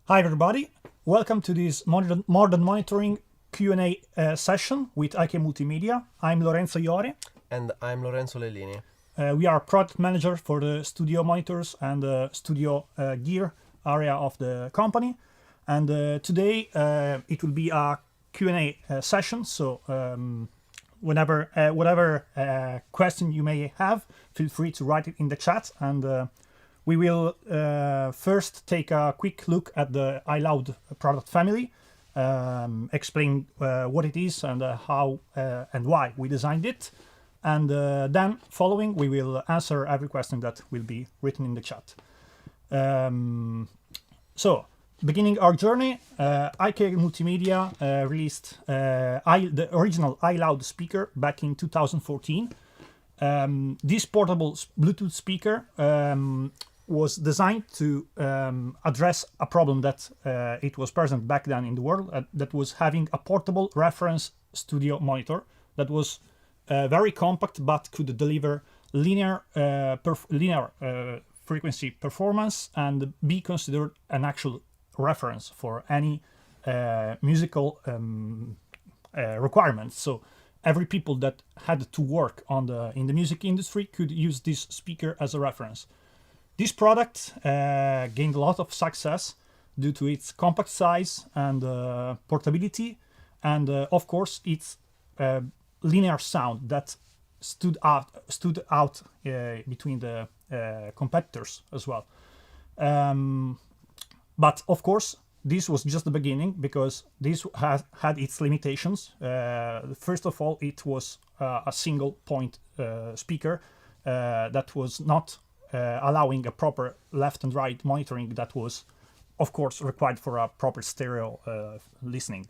Hi everybody, welcome to this modern monitoring Q&A session with IK Multimedia. I'm Lorenzo Iori. And I'm Lorenzo Lellini. We are product manager for the studio monitors and the studio gear area of the company. And today it will be a Q&A session, so whatever question you may have, feel free to write it in the chat, and we will first take a quick look at the iLoud product family, explain what it is and how and why we designed it. And then following, we will answer every question that will be written in the chat. So, beginning our journey, IK Multimedia released the original iLoud speaker back in 2014. This portable Bluetooth speaker was designed to address a problem that it was present back then in the world, that was having a portable reference studio monitor that was very compact but could deliver linear frequency performance and be considered an actual reference for any musical requirements. So every people that had to work in the music industry could use this speaker as a reference. This product gained a lot of success due to its compact size and portability, and of course its linear sound that stood out between the competitors as well. But of course, this was just the beginning, because this had its limitations. First of all, it was a single point speaker that was not allowing a proper left and right monitoring that was, of course, required for a proper stereo listening.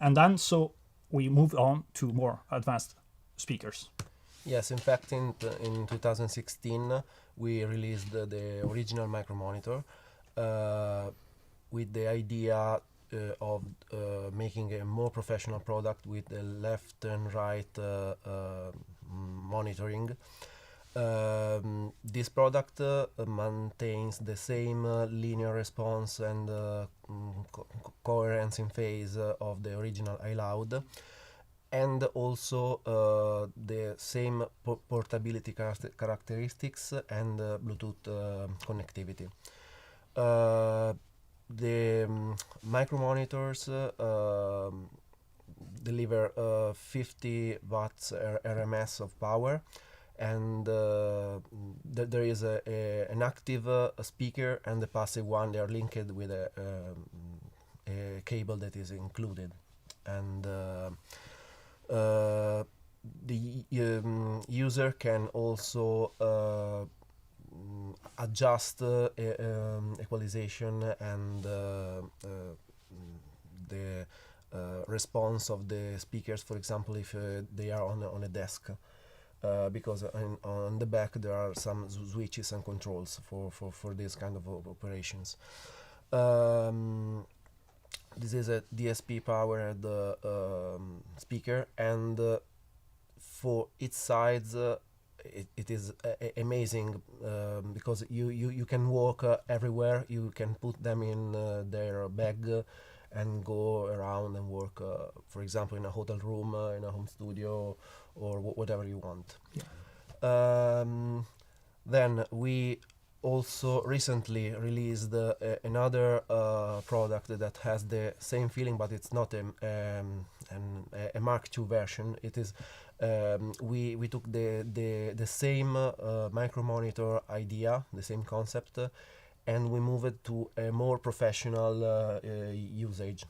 And then, so we moved on to more advanced speakers. Yes, in fact, in 2016, we released the original micro monitor with the idea of making a more professional product with the left and right monitoring. This product maintains the same linear response and coherence in phase of the original iLoud, and also the same portability characteristics and Bluetooth connectivity. The micro monitors deliver 50 watts RMS of power, and there is an active speaker and a passive one. They are linked with a cable that is included, and the user can also adjust equalization and the response of the speakers, for example, if they are on a desk. Because on the back there are some switches and controls for this kind of operations. This is a DSP powered speaker, and for its size it is amazing, because you can walk everywhere. You can put them in their bag and go around and work, for example, in a hotel room, in a home studio, or whatever you want. Yeah. Then we also recently released another product that has the same feeling, but it's not a Mark II version. It is we took the same micro monitor idea, the same concept, and we moved it to a more professional usage.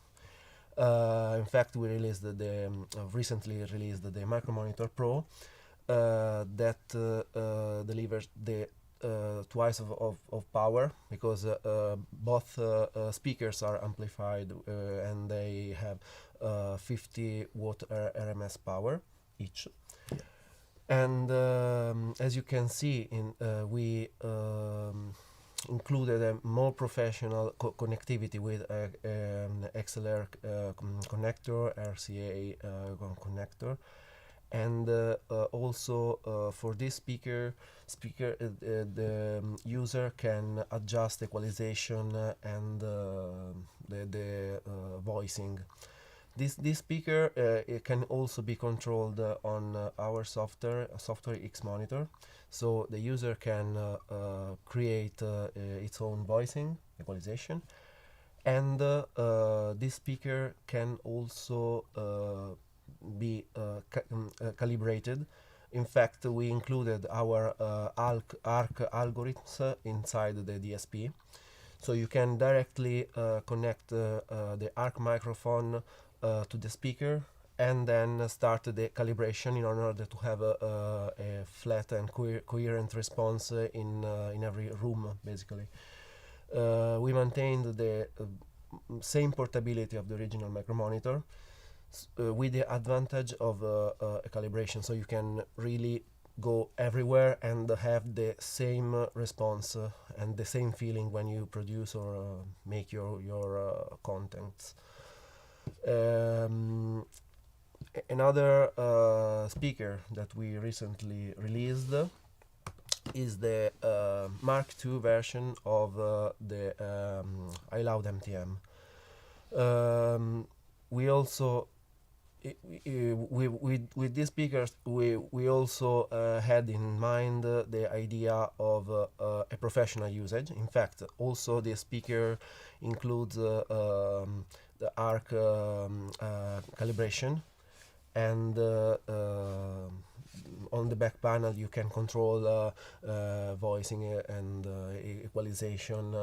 In fact, we released recently released the Micro Monitor Pro that delivers the twice of power, because both speakers are amplified and they have 50 watt RMS power each. And as you can see, we included a more professional connectivity with XLR connector, RCA connector, and also for this speaker the user can adjust equalization and the voicing. This speaker it can also be controlled on our software X Monitor, so the user can create its own voicing equalization, and this speaker can also be calibrated. In fact, we included our ARC algorithms inside the DSP, so you can directly connect the ARC microphone to the speaker and then start the calibration in order to have a flat and coherent response in every room, basically. We maintained the same portability of the original micromonitor with the advantage of a calibration, so you can really go everywhere and have the same response and the same feeling when you produce or make your contents. Another speaker that we recently released is the Mark II version of the iLoud MTM. We also with these speakers we also had in mind the idea of a professional usage. In fact, also the speaker includes the ARC calibration, and on the back panel you can control voicing and equalization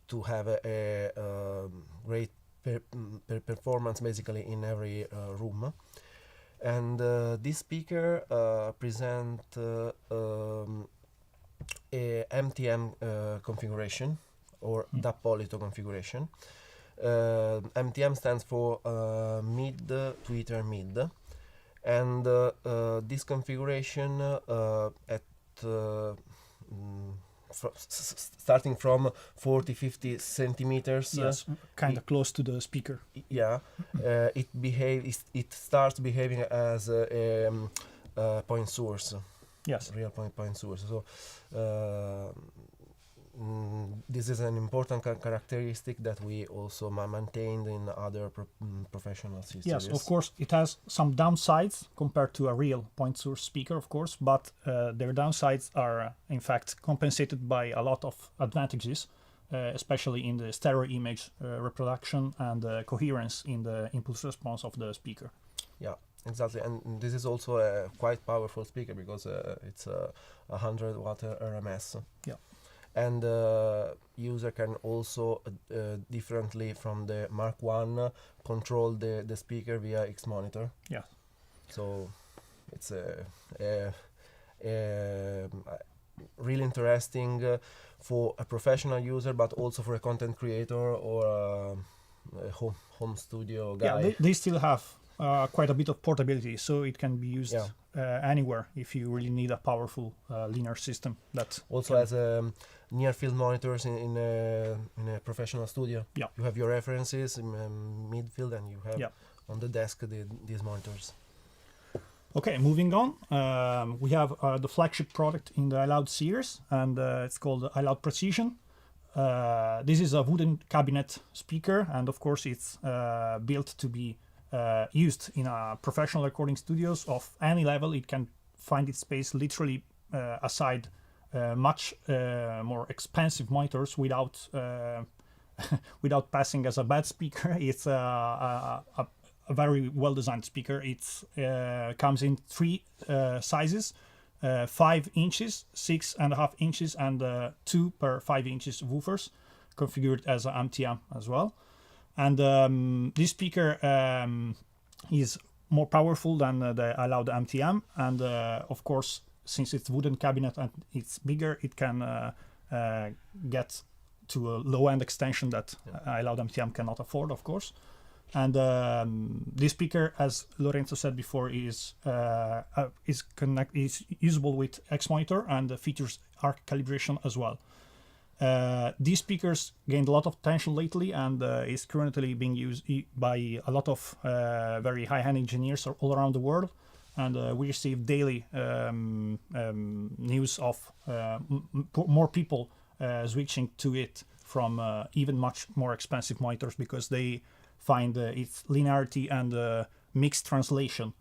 to have a great performance basically in every room. And this speaker present a MTM configuration or D'Appolito configuration. MTM stands for mid tweeter mid, and this configuration at starting from 40-50 centimeters, yes, kind of close to the speaker. Yeah, it starts behaving as a point source. Yes, real point source. So this is an important characteristic that we also maintained in other professional systems. yes, of course it has some downsides compared to a real point source speaker, of course, but their downsides are in fact compensated by a lot of advantages, especially in the stereo image reproduction and coherence in the impulse response of the speaker. Yeah, exactly, and this is also a quite powerful speaker because it's a 100 watt RMS. Yeah. And user can also differently from the Mark I control the speaker via X Monitor. Yeah. So it's really interesting for a professional user, but also for a content creator or a home studio guy. Yeah, they still have quite a bit of portability, so it can be used anywhere if you really need a powerful linear system. That also has near field monitors in a professional studio. Yeah. You have your references in midfield, and you have Yeah. on the desk these monitors. Okay, moving on. We have the flagship product in the iLoud series, and it's called iLoud Precision. This is a wooden cabinet speaker, and of course it's built to be used in professional recording studios of any level. It can find its space literally aside much more expensive monitors without without passing as a bad speaker. It's a very well designed speaker. It comes in three sizes: 5 inches, 6.5 inches, and 2 per 5 inches woofers, configured as an MTM as well. And this speaker is more powerful than the iLoud MTM, and of course, since it's wooden cabinet and it's bigger, it can get to a low-end extension that iLoud MTM cannot afford, of course. And this speaker, as Lorenzo said before, is usable with X Monitor and features ARC calibration as well. These speakers gained a lot of attention lately and is currently being used by a lot of very high-end engineers all around the world. And we receive daily news of more people switching to it from even much more expensive monitors because they find its linearity and mixed translation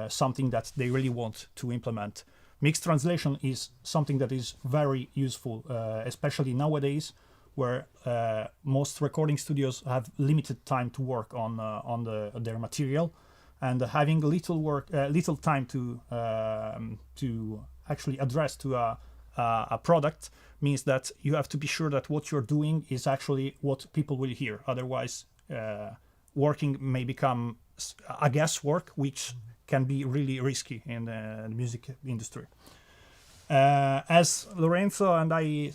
something that they really want to implement. Mixed translation is something that is very useful, especially nowadays, where most recording studios have limited time to work on their material, and having little time to actually address to a product means that you have to be sure that what you're doing is actually what people will hear. Otherwise, working may become a guesswork, which can be really risky in the music industry. As Lorenzo and I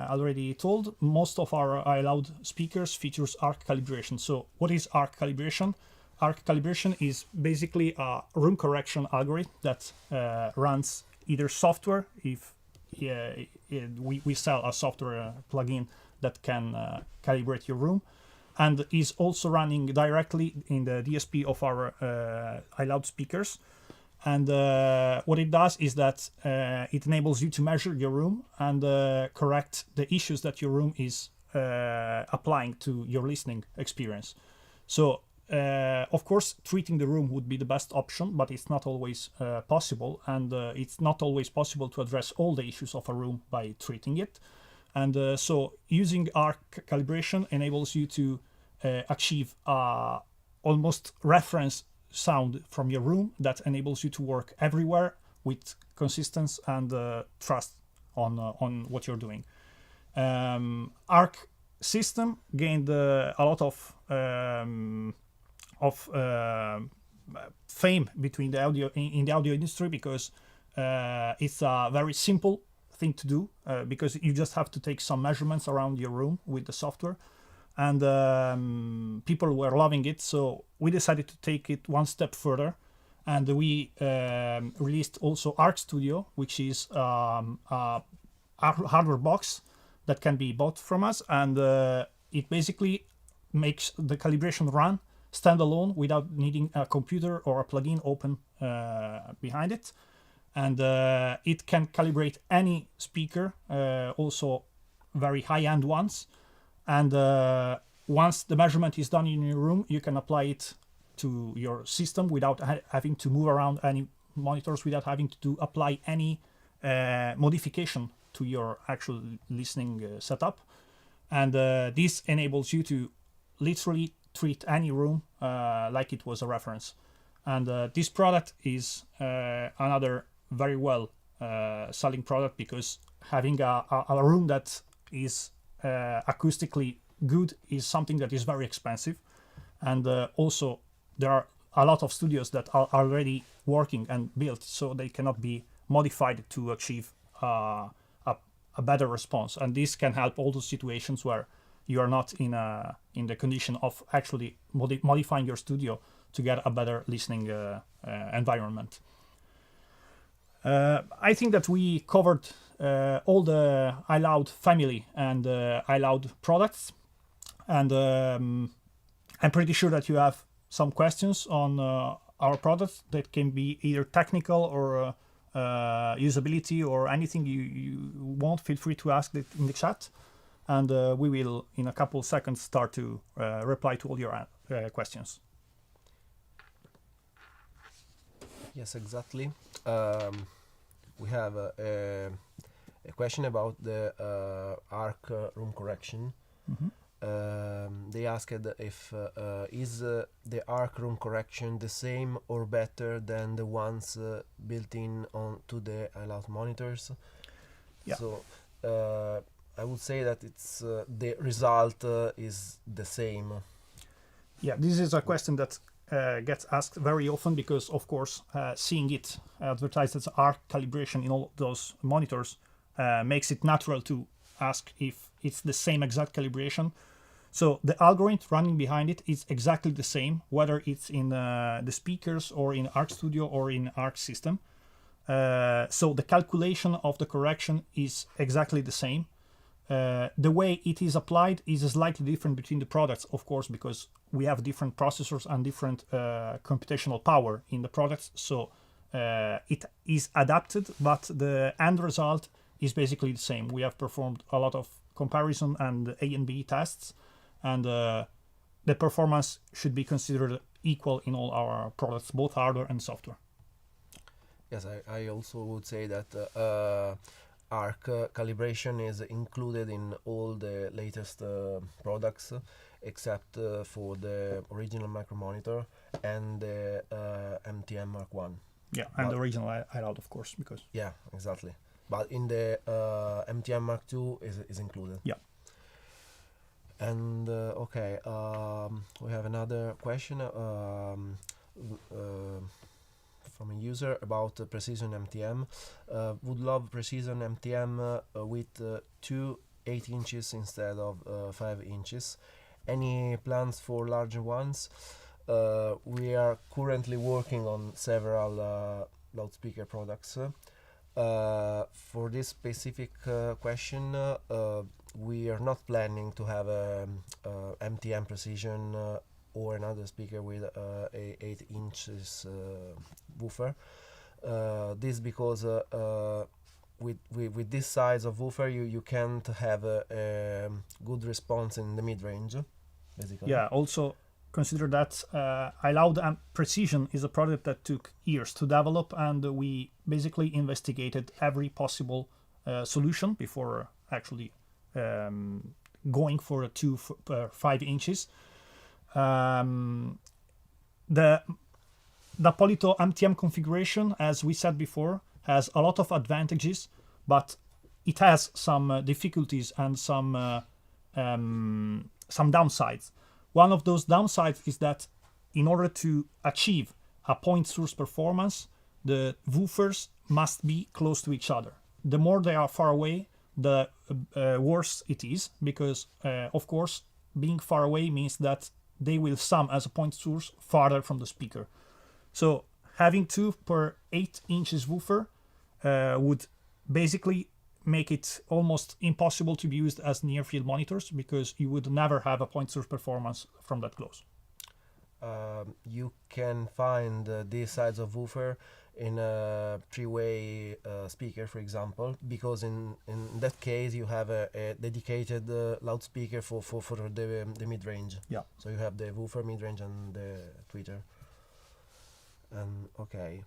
already told, most of our iLoud speakers features arc calibration. So what is arc calibration? Arc calibration is basically a room correction algorithm that runs either software, if we sell a software plugin that can calibrate your room, and is also running directly in the DSP of our iLoud speakers. And what it does is that it enables you to measure your room and correct the issues that your room is applying to your listening experience. So, of course, treating the room would be the best option, but it's not always possible. And it's not always possible to address all the issues of a room by treating it. And so using arc calibration enables you to achieve almost reference sound from your room that enables you to work everywhere with consistency and trust on what you're doing. Arc system gained a lot of fame between the audio in the audio industry because it's a very simple thing to do because you just have to take some measurements around your room with the software, and people were loving it, so we decided to take it one step further, and we released also Arc Studio, which is a hardware box that can be bought from us, and it basically makes the calibration run standalone without needing a computer or a plugin open behind it. And it can calibrate any speaker, also very high-end ones. And once the measurement is done in your room, you can apply it to your system without having to move around any monitors, without having to apply any modification to your actual listening setup. And this enables you to literally treat any room like it was a reference. And this product is another very well selling product because having a room that is acoustically good is something that is very expensive, and also there are a lot of studios that are already working and built, so they cannot be modified to achieve a better response. And this can help all those situations where you are not in the condition of actually modifying your studio to get a better listening environment. I think that we covered all the iLoud family and iLoud products, and I'm pretty sure that you have some questions on our products that can be either technical or usability or anything you want. Feel free to ask it in the chat, and we will in a couple of seconds start to reply to all your questions. Yes, exactly. We have a question about the arc room correction. Mm-hmm. They asked if is the arc room correction the same or better than the ones built in onto the iLoud monitors? Yeah. So I would say that it's the result is the same. Yeah, this is a question that gets asked very often because, of course, seeing it advertised as arc calibration in all those monitors makes it natural to ask if it's the same exact calibration. So the algorithm running behind it is exactly the same, whether it's in the speakers or in Arc Studio or in Arc System. So the calculation of the correction is exactly the same. The way it is applied is slightly different between the products, of course, because we have different processors and different computational power in the products. So it is adapted, but the end result is basically the same. We have performed a lot of comparison and A and B tests, and the performance should be considered equal in all our products, both hardware and software. Yes, I also would say that ARC calibration is included in all the latest products, except for the original micromonitor and the MTM Mark 1. Yeah, and the original iLoud, of course, because... Yeah, exactly. But in the MTM Mark 2 is included. Yeah. And okay, we have another question from a user about precision MTM. Would love precision MTM with 2 8 inches instead of 5 inches. Any plans for larger ones? We are currently working on several loudspeaker products. For this specific question, we are not planning to have a MTM precision or another speaker with a 8 inches woofer. This because with this size of woofer you can't have a good response in the mid-range, basically. Yeah, also consider that iLoud Precision is a product that took years to develop, and we basically investigated every possible solution before actually going for a 5 inches. The Polito MTM configuration, as we said before, has a lot of advantages, but it has some difficulties and some downsides. One of those downsides is that in order to achieve a point source performance, the woofers must be close to each other. The more they are far away, the worse it is, because of course being far away means that they will sum as a point source farther from the speaker. So having 2 per 8 inches woofer would basically make it almost impossible to be used as near field monitors, because you would never have a point source performance from that close. You can find these size of woofer in a 3-way speaker, for example, because in that case you have a dedicated loudspeaker for the mid-range. Yeah. So you have the woofer, mid-range, and the tweeter. And okay.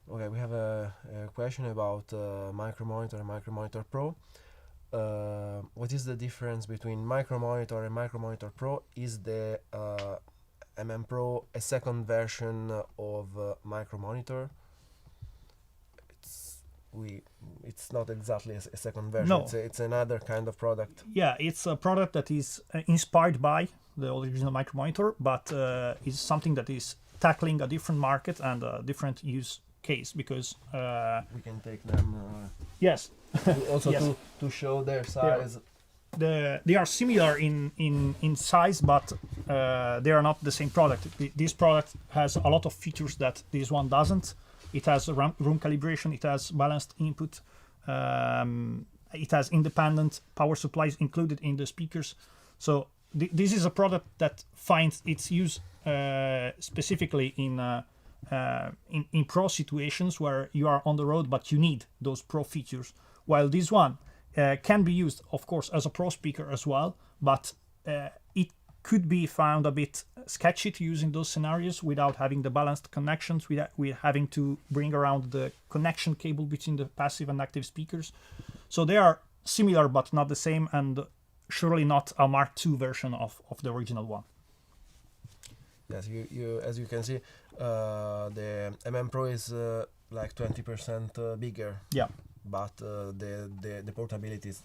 Okay, we have a question about Micromonitor and Micromonitor Pro. What is the difference between Micromonitor and Micromonitor Pro? Is the MM Pro a second version of Micromonitor? It's not exactly a second version. No. It's another kind of product. Yeah, it's a product that is inspired by the original Micromonitor, but is something that is tackling a different market and a different use case, because we can take them yes, also yes. to show their size. They are similar in size, but they are not the same product. This product has a lot of features that this one doesn't. It has room calibration, it has balanced input, it has independent power supplies included in the speakers. So this is a product that finds its use specifically in pro situations where you are on the road but you need those pro features, while this one can be used, of course, as a pro speaker as well, but it could be found a bit sketchy to use in those scenarios without having the balanced connections, with having to bring around the connection cable between the passive and active speakers. So they are similar but not the same, and surely not a Mark II version of the original one. Yes, you as you can see, the MM Pro is like 20% bigger. Yeah. But the portability is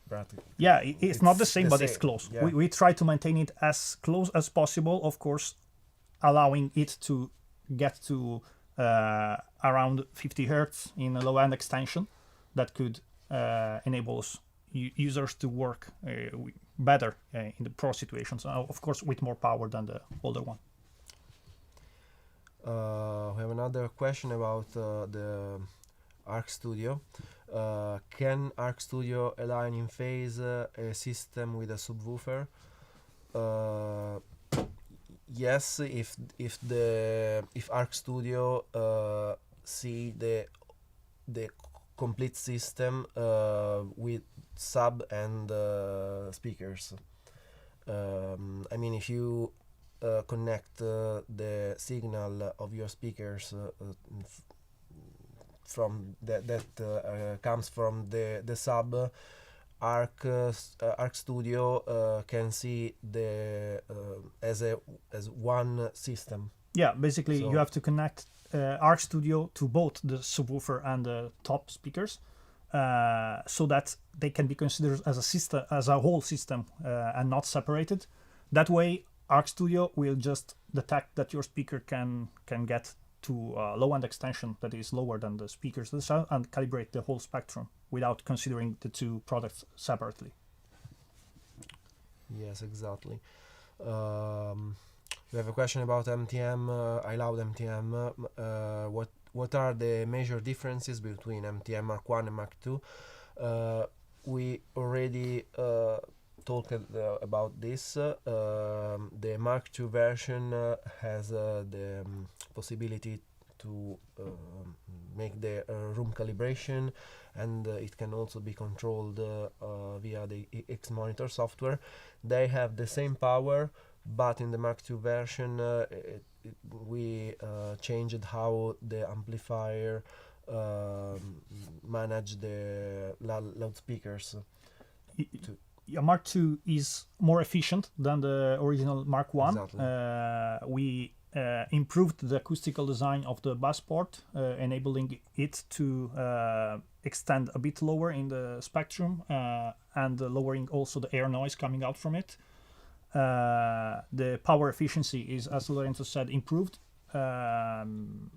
practically... Yeah, it's not the same, but same. it's close. Yeah. We try to maintain it as close as possible, of course, allowing it to get to around 50 Hertz in a low-end extension that could enable users to work better in the pro situations, of course, with more power than the older one. We have another question about the Arc Studio. Can Arc Studio align in phase a system with a subwoofer? Yes, if Arc Studio see the complete system with sub and speakers. I mean, if you connect the signal of your speakers from that comes from the sub, Arc Studio can see the as one system. Yeah, basically So- you have to connect Arc Studio to both the subwoofer and the top speakers, so that they can be considered as a system, as a whole system, and not separated. That way, Arc Studio will just detect that your speaker can get to a low-end extension that is lower than the speakers themselves and calibrate the whole spectrum without considering the two products separately. Yes, exactly. We have a question about MTM, iLoud MTM. What are the major differences between MTM Mark 1 and Mark 2? We already talked about this. The Mark 2 version has the possibility to make the room calibration, and it can also be controlled via the X Monitor software. They have the same power, but in the Mark II version we changed how the amplifier manage the loudspeakers. Yeah, Mark II is more efficient than the original Mark I. Exactly. We improved the acoustical design of the bass port, enabling it to extend a bit lower in the spectrum, and lowering also the air noise coming out from it. The power efficiency is, as Lorenzo said, improved, and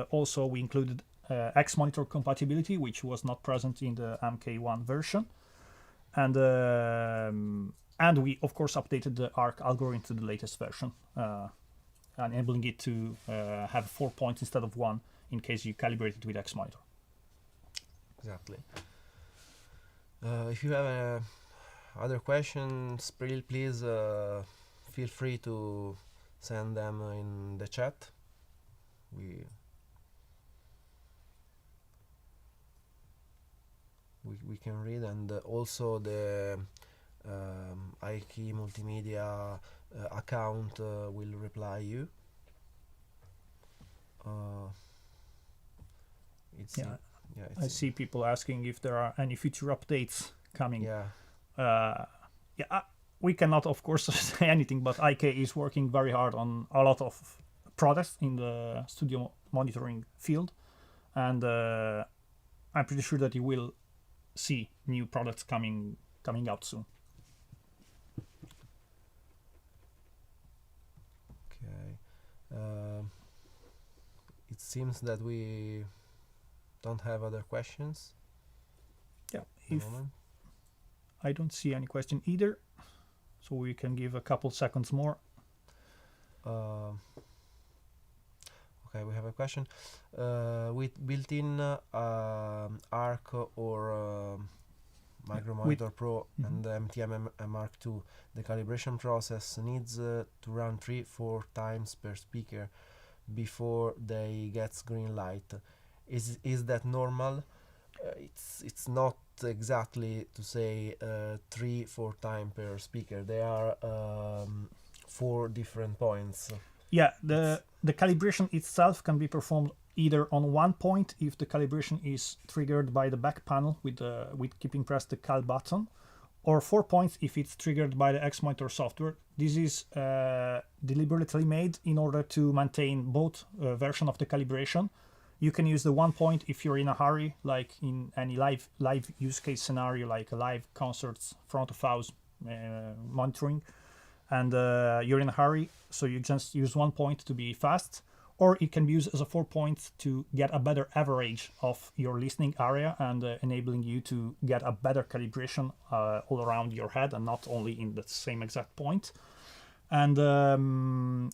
also we included X Monitor compatibility, which was not present in the MK1 version, and we of course updated the ARC algorithm to the latest version, enabling it to have 4 points instead of 1 in case you calibrate it with X Monitor. Exactly. If you have other questions, please feel free to send them in the chat. We can read, and also the iKey multimedia account will reply you. I see people asking if there are any future updates coming. We cannot, of course, say anything, but IK is working very hard on a lot of products in the studio monitoring field, and I'm pretty sure that you will see new products coming out soon. Okay. It seems that we don't have other questions. I don't see any question either, so we can give a couple seconds more. Okay, we have a question. With built-in ARC or Micro Monitor Pro and MTM Mark II, the calibration process needs to run 3-4 times per speaker before they gets green light. Is that normal? It's not exactly to say 3-4 times per speaker. They are 4 different points. Yeah, the calibration itself can be performed either on 1 point if the calibration is triggered by the back panel with keeping pressed the cal button, or 4 points if it's triggered by the X Monitor software. This is deliberately made in order to maintain both version of the calibration. You can use the 1 point if you're in a hurry, like in any live use case scenario, like a live concerts, front of house monitoring, and you're in a hurry, so you just use 1 point to be fast. Or it can be used as a 4 point to get a better average of your listening area and enabling you to get a better calibration all around your head and not only in the same exact point. And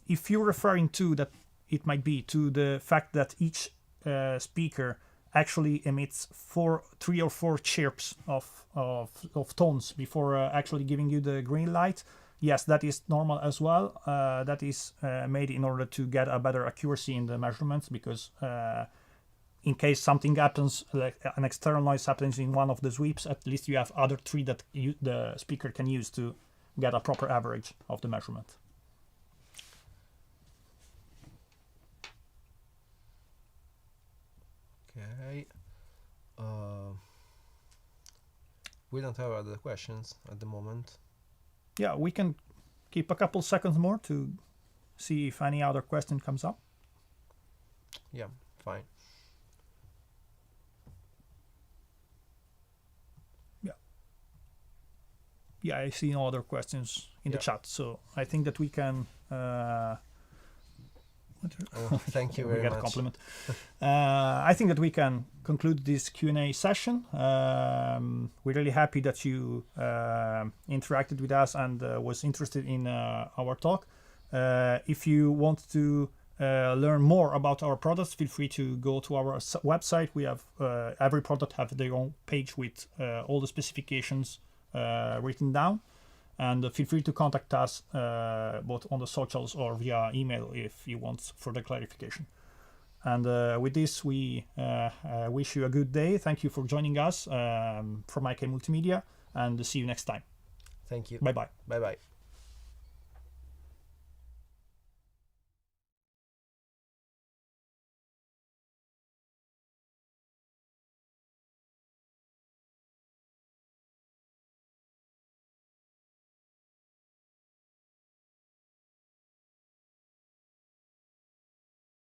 if you're referring to that, it might be to the fact that each speaker actually emits 3 or 4 chirps of tones before actually giving you the green light. Yes, that is normal as well. That is made in order to get a better accuracy in the measurements, because in case something happens, like an external noise happens in one of the sweeps, at least you have other 3 that the speaker can use to get a proper average of the measurement. Okay. We don't have other questions at the moment. Yeah, we can keep a couple seconds more to see if any other question comes up. Yeah, fine. Yeah, I see no other questions in the chat, so I think that we can. Thank you we very get much. A compliment. I think that we can conclude this Q&A session. We're really happy that you interacted with us and was interested in our talk. If you want to learn more about our products, feel free to go to our website. We have every product have their own page with all the specifications written down, and feel free to contact us both on the socials or via email if you want further clarification. And with this, we wish you a good day. Thank you for joining us from IK Multimedia, and see you next time. Thank you. Bye bye. Bye bye.